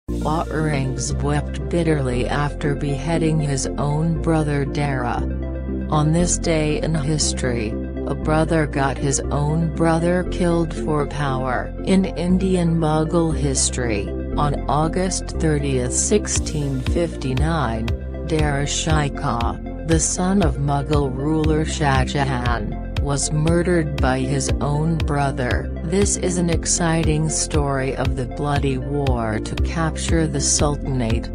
Aurangzeb wept bitterly after beheading his own brother Dara. On this day in history, a brother got his own brother killed for power. In Indian Mughal history, on August 30, 1659, Dara Shikoh, the son of Mughal ruler Shah Jahan, was murdered by his own brother. This is an exciting story of the bloody war to capture the Sultanate.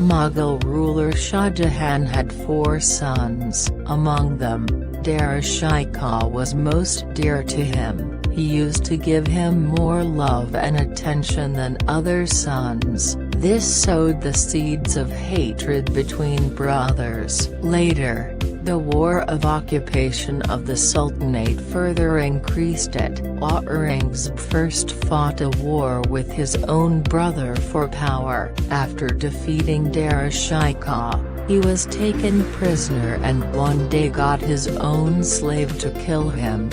Mughal ruler Shah Jahan had 4 sons. Among them, Dara Shikoh was most dear to him. He used to give him more love and attention than other sons. This sowed the seeds of hatred between brothers. Later, the war of occupation of the Sultanate further increased it. Aurangzeb first fought a war with his own brother for power. After defeating Dara Shikoh, he was taken prisoner and one day got his own slave to kill him.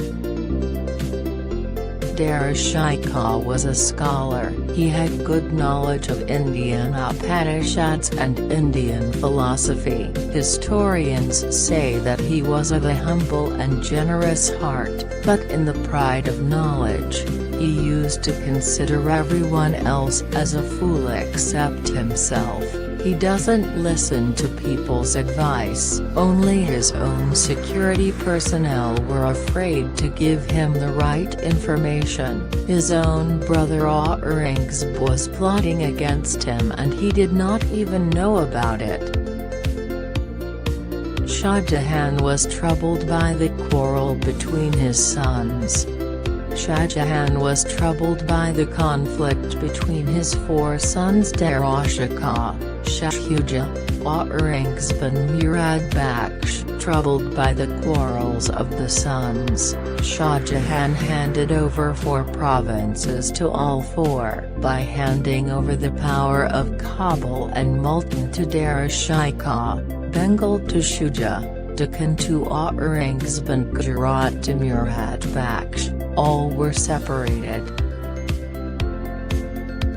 Dara Shikoh was a scholar. He had good knowledge of Indian Upanishads and Indian philosophy. Historians say that he was of a humble and generous heart, but in the pride of knowledge, he used to consider everyone else as a fool except himself. He doesn't listen to people's advice. Only his own security personnel were afraid to give him the right information. His own brother Aurangzeb was plotting against him and he did not even know about it. Shah Jahan was troubled by the quarrel between his sons. Shah Jahan was troubled by the conflict between his 4 sons Dara Shikoh, Shah Jahan, Aurangzeb and Murad Bakhsh. Troubled by the quarrels of the sons, Shah Jahan handed over 4 provinces to all 4. By handing over the power of Kabul and Multan to Dara Shikoh, Bengal to Shuja, Deccan to Aurangzeb and Gujarat to Murad Bakhsh, all were separated.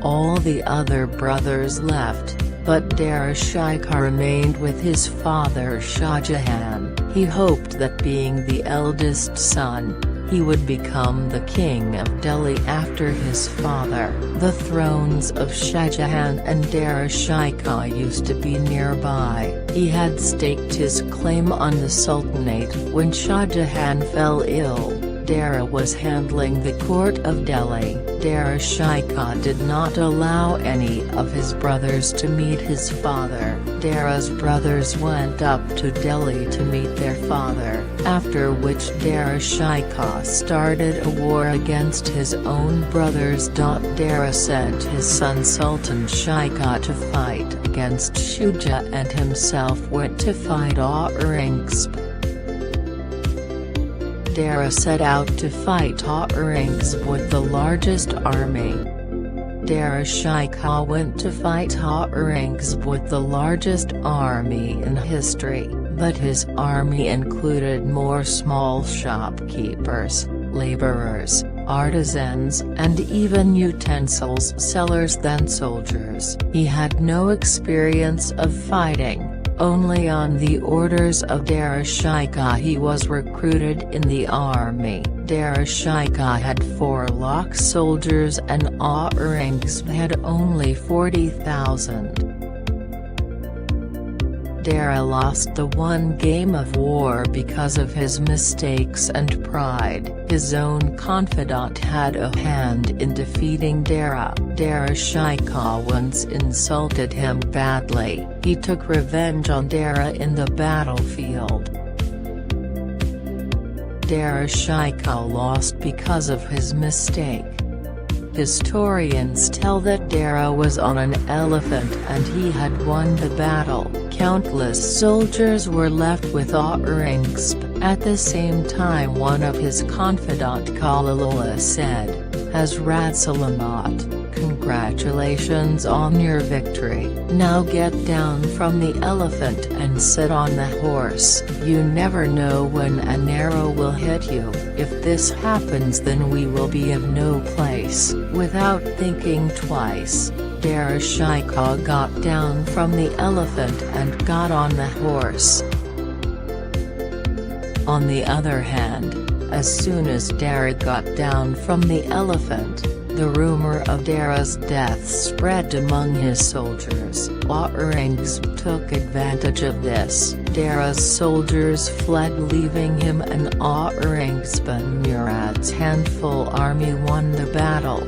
All the other brothers left, but Dara Shikoh remained with his father Shah Jahan. He hoped that being the eldest son, he would become the king of Delhi after his father. The thrones of Shah Jahan and Dara Shikoh used to be nearby. He had staked his claim on the Sultanate. When Shah Jahan fell ill, Dara was handling the court of Delhi. Dara Shikoh did not allow any of his brothers to meet his father. Dara's brothers went up to Delhi to meet their father, after which Dara Shikoh started a war against his own brothers. Dara sent his son Sultan Shikoh to fight against Shuja and himself went to fight Aurangzeb. Dara set out to fight Aurangzeb with the largest army. Dara Shikoh went to fight Aurangzeb with the largest army in history, but his army included more small shopkeepers, laborers, artisans and even utensils sellers than soldiers. He had no experience of fighting. Only on the orders of Dara Shikoh he was recruited in the army. Dara Shikoh had 4 lakh soldiers and Aurangzeb had only 40,000. Dara lost the one game of war because of his mistakes and pride. His own confidant had a hand in defeating Dara. Dara Shikoh once insulted him badly. He took revenge on Dara in the battlefield. Dara Shikoh lost because of his mistake. Historians tell that Dara was on an elephant and he had won the battle. Countless soldiers were left with Aurangzeb. At the same time one of his confidant Khalilullah said, "Hazrat Salamat, "Congratulations on your victory. Now get down from the elephant and sit on the horse. You never know when an arrow will hit you. If this happens, then we will be of no place." Without thinking twice, Dara Shikoh got down from the elephant and got on the horse. On the other hand, as soon as Dara got down from the elephant, the rumor of Dara's death spread among his soldiers. Aurangzeb took advantage of this. Dara's soldiers fled, leaving him, and Aurangzeb and Murad's handful army won the battle.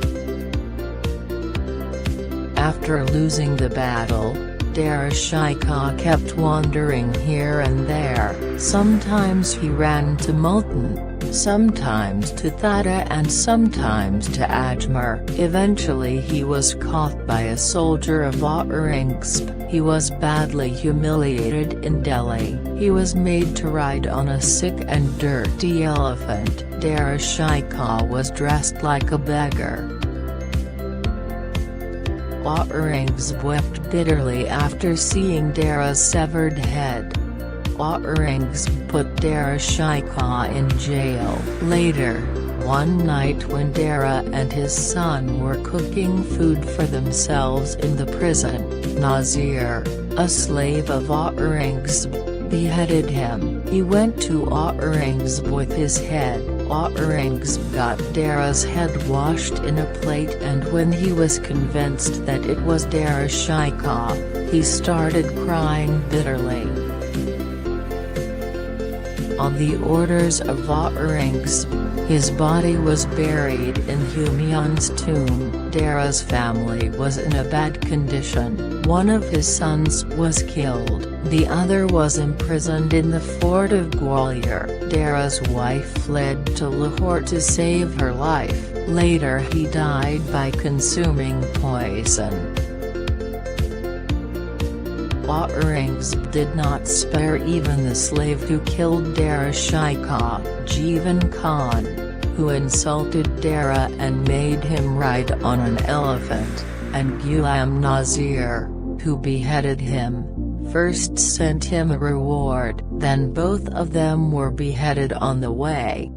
After losing the battle, Dara Shikoh kept wandering here and there. Sometimes he ran to Multan, sometimes to Thatta, and sometimes to Ajmer. Eventually he was caught by a soldier of Aurangzeb. He was badly humiliated in Delhi. He was made to ride on a sick and dirty elephant. Dara Shikoh was dressed like a beggar. Aurangzeb wept bitterly after seeing Dara's severed head. Aurangzeb put Dara Shikoh in jail. Later, one night when Dara and his son were cooking food for themselves in the prison, Nazir, a slave of Aurangzeb, beheaded him. He went to Aurangzeb with his head. Aurangzeb got Dara's head washed in a plate, and when he was convinced that it was Dara Shikoh, he started crying bitterly. On the orders of Aurangzeb, his body was buried in Humayun's tomb. Dara's family was in a bad condition. One of his sons was killed, the other was imprisoned in the fort of Gwalior. Dara's wife fled to Lahore to save her life. Later he died by consuming poison. Aurangzeb did not spare even the slave who killed Dara Shikoh, Jeevan Khan, who insulted Dara and made him ride on an elephant, and Ghulam Nazir, who beheaded him, first sent him a reward. Then both of them were beheaded on the way.